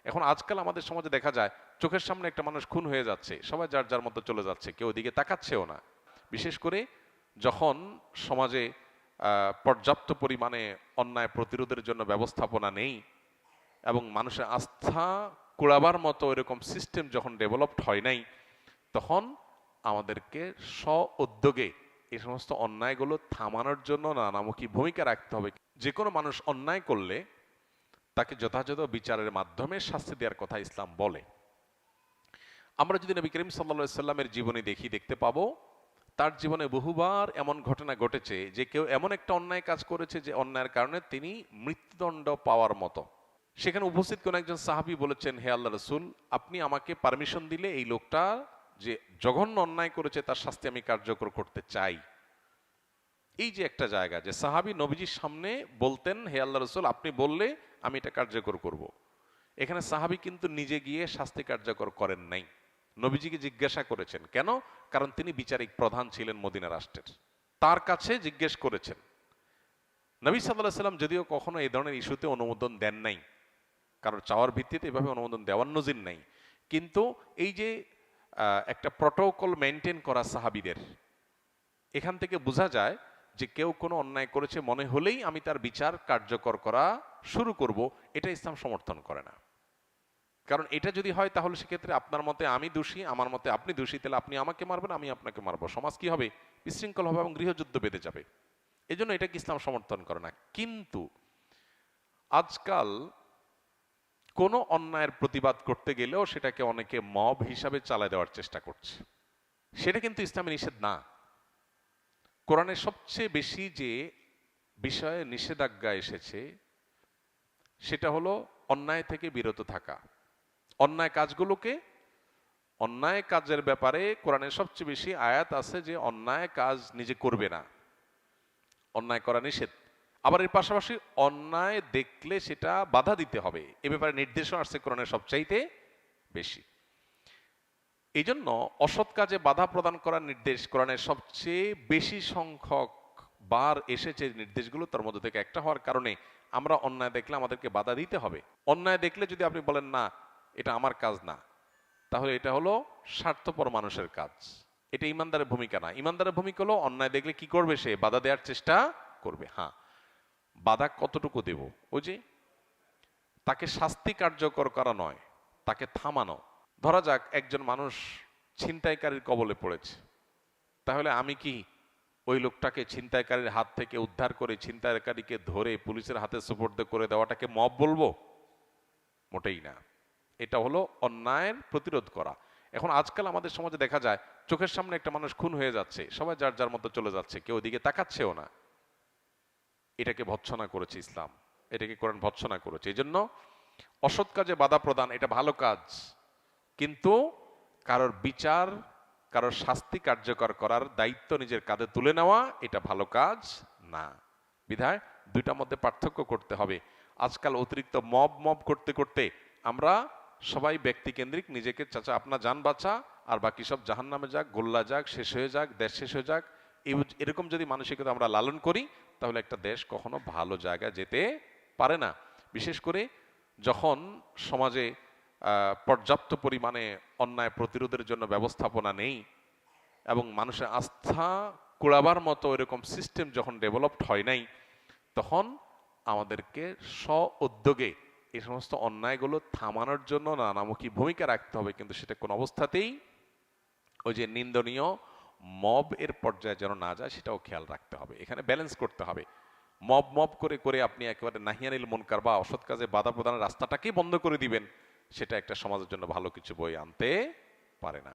এখন আজকাল আমাদের সমাজে দেখা যায় চোখের সামনে একটা মানুষ খুন হয়ে যাচ্ছে, সবাই যার যার মতো চলে যাচ্ছে, কেউ ওদিকে তাকাচ্ছেও না। বিশেষ করে যখন সমাজে পর্যাপ্ত পরিমাণে অন্যায় প্রতিরোধের জন্য ব্যবস্থাপনা নেই এবং মানুষের আস্থা কুড়াবার মতো এরকম সিস্টেম যখন ডেভেলপড হয় নাই, তখন আমাদেরকে স্ব উদ্যোগে এই সমস্ত অন্যায়গুলো থামানোর জন্য নানামুখী ভূমিকা রাখতে হবে। যে কোনো মানুষ অন্যায় করলে তাকে যথাযথ বিচারের মাধ্যমে শাস্তি দেওয়ার কথা ইসলাম বলে। আমরা যদি নবী করিম সাল্লাল্লাহু আলাইহি সাল্লামের জীবনী দেখতে পাবো তার জীবনে বহুবার এমন ঘটনা ঘটেছে যে কেউ এমন একটা অন্যায় কাজ করেছে যে অন্যায়ের কারণে তিনি মৃত্যুদণ্ড পাওয়ার মতো। সেখানে উপস্থিত কোন একজন সাহাবী বলেছেন, হে আল্লাহ রাসূল, আপনি আমাকে পারমিশন দিলে এই লোকটা যে জঘন্য অন্যায় করেছে তার শাস্তি আমি কার্যকর করতে চাই। এই যে একটা জায়গা যে সাহাবী নবীজির সামনে বলতেন, হে আল্লাহ রাসূল, আপনি বললে আমি এটা কার্যকর করব। এখানে সাহাবী কিন্তু নিজে গিয়ে শাস্তি কার্যকর করেন নাই, নবীজিকে জিজ্ঞাসা করেছেন। কেন? কারণ তিনি বিচারিক প্রধান ছিলেন মদিনা রাষ্ট্রের, তার কাছে জিজ্ঞেস করেছেন। নবী সাল্লাল্লাহু আলাইহি সাল্লাম যদিও কখনো এই ধরনের ইস্যুতে অনুমোদন দেন নাই, কারণ চাওয়ার ভিত্তিতে এভাবে অনুমোদন দেওয়ার নজির নাই, কিন্তু এই যে একটা প্রটোকল মেনটেন করা সাহাবীদের, এখান থেকে বোঝা যায় যে কেউ কোনো অন্যায় করেছে মনে হলেই আমি তার বিচার কার্যকর করা শুরু করব, এটা ইসলাম সমর্থন করে না। কারণ এটা যদি হয় তাহলে সেক্ষেত্রে আপনার মতে আমি দোষী, আমার মতে আপনি দোষী, তাহলে আপনি আমাকে মারবেন, আমি আপনাকে মারবো, সমাজ কি হবে? বিশৃঙ্খল হবে এবং গৃহযুদ্ধ বেঁধে যাবে। এই জন্য এটাকে ইসলাম সমর্থন করে না। কিন্তু আজকাল কোনো অন্যায়ের প্রতিবাদ করতে গেলেও সেটাকে অনেকে মব হিসাবে চালায় দেওয়ার চেষ্টা করছে। সেটা কিন্তু ইসলামে নিষেধ না। কোরআনের সবচেয়ে বেশি যে বিষয়ে নিষেধাজ্ঞা এসেছে সেটা হলো অন্যায় থেকে বিরত থাকা। অন্যায় কাজগুলোকে, অন্যায় কাজের ব্যাপারে কোরআনের সবচেয়ে বেশি আয়াত আছে যে অন্যায় কাজ নিজে করবে না, অন্যায় করা নিষেধ। আবার এর পাশাপাশি অন্যায় দেখলে সেটা বাধা দিতে হবে, এ ব্যাপারে নির্দেশও আসছে কোরআনের সবচাইতে বেশি। এই জন্য অসৎ কাজে বাধা প্রদান করার নির্দেশ কোরআনের সবচেয়ে বেশি সংখ্যক বার এসেছে নির্দেশগুলো, তার মধ্যে থেকে একটা হওয়ার কারণে আমরা অন্যায় দেখলে আমাদেরকে বাধা দিতে হবে। অন্যায় দেখলে যদি আপনি বলেন না এটা আমার কাজ না, তাহলে এটা হলো স্বার্থপর মানুষের কাজ, এটা ইমানদারের ভূমিকা না। ইমানদারের ভূমিকা হলো অন্যায় দেখলে কি করবে? সে বাধা দেওয়ার চেষ্টা করবে। হ্যাঁ, বাধা কতটুকু দেব? ওই যে তাকে শাস্তি কার্যকর করা নয়, তাকে থামানো। ধরা যাক একজন মানুষ ছিনতাইকারীর কবলে পড়েছে, তাহলে আমি কি ওই লোকটাকে ছিনতাইকারীর হাত থেকে উদ্ধার করে ছিনতাইকারীকে ধরে পুলিশের হাতে সুপর্দ করে দেওয়াটাকে মব বলবো? মোটেই না। এটা হলো অন্যায়ের প্রতিরোধ করা। এখন আজকাল আমাদের সমাজে দেখা যায় চোখের সামনে একটা মানুষ খুন হয়ে যাচ্ছে, সবাই যার যার মতো চলে যাচ্ছে, কেউ ওদিকে তাকাচ্ছেও না। এটাকে ভৎসনা করেছে ইসলাম, এটাকে কোরআন ভৎসনা করেছে। এই জন্য অসৎ কাজে বাধা প্রদান এটা ভালো কাজ, কিন্তু কারোর বিচার, কারোর শাস্তি কার্যকর করার দায়িত্ব নিজের কাঁধে তুলে নেওয়া এটা ভালো কাজ না। বিধায় দুইটার মধ্যে পার্থক্য করতে হবে। আজকাল অতিরিক্ত মব মব করতে করতে আমরা সবাই ব্যক্তিকেন্দ্রিক, নিজেকে চাচা আপনার যান বাঁচা আর বাকি সব জাহান্নামে যাক, গোল্লা যাক, শেষ হয়ে যাক, দেশ শেষ হয়ে যাক, এরকম যদি মানসিকতা আমরা লালন করি তাহলে একটা দেশ কখনো ভালো জায়গায় যেতে পারে না। বিশেষ করে যখন সমাজে পর্যাপ্ত পরিমাণে অন্যায় প্রতিরোধের জন্য ব্যবস্থাপনা নেই এবং মানুষের আস্থা কুড়াবার মতো এরকম সিস্টেম যখন ডেভেলপড হয় নাই, তখন আমাদেরকে স্ব উদ্যোগে এই সমস্ত অন্যায়গুলো থামানোর জন্য নানামুখী ভূমিকা রাখতে হবে, কিন্তু সেটা কোন অবস্থাতেই ওই যে নিন্দনীয় মব এর পর্যায়ে যেন না যায় সেটাও খেয়াল রাখতে হবে। এখানে ব্যালেন্স করতে হবে। মব মব করে করে আপনি একেবারে নাহিয়ানিল মুনকার বা অসৎ কাজে বাধা প্রদানের রাস্তাটাকেই বন্ধ করে দিবেন, সেটা একটা সমাজের জন্য ভালো কিছু বয়ে আনতে পারে না।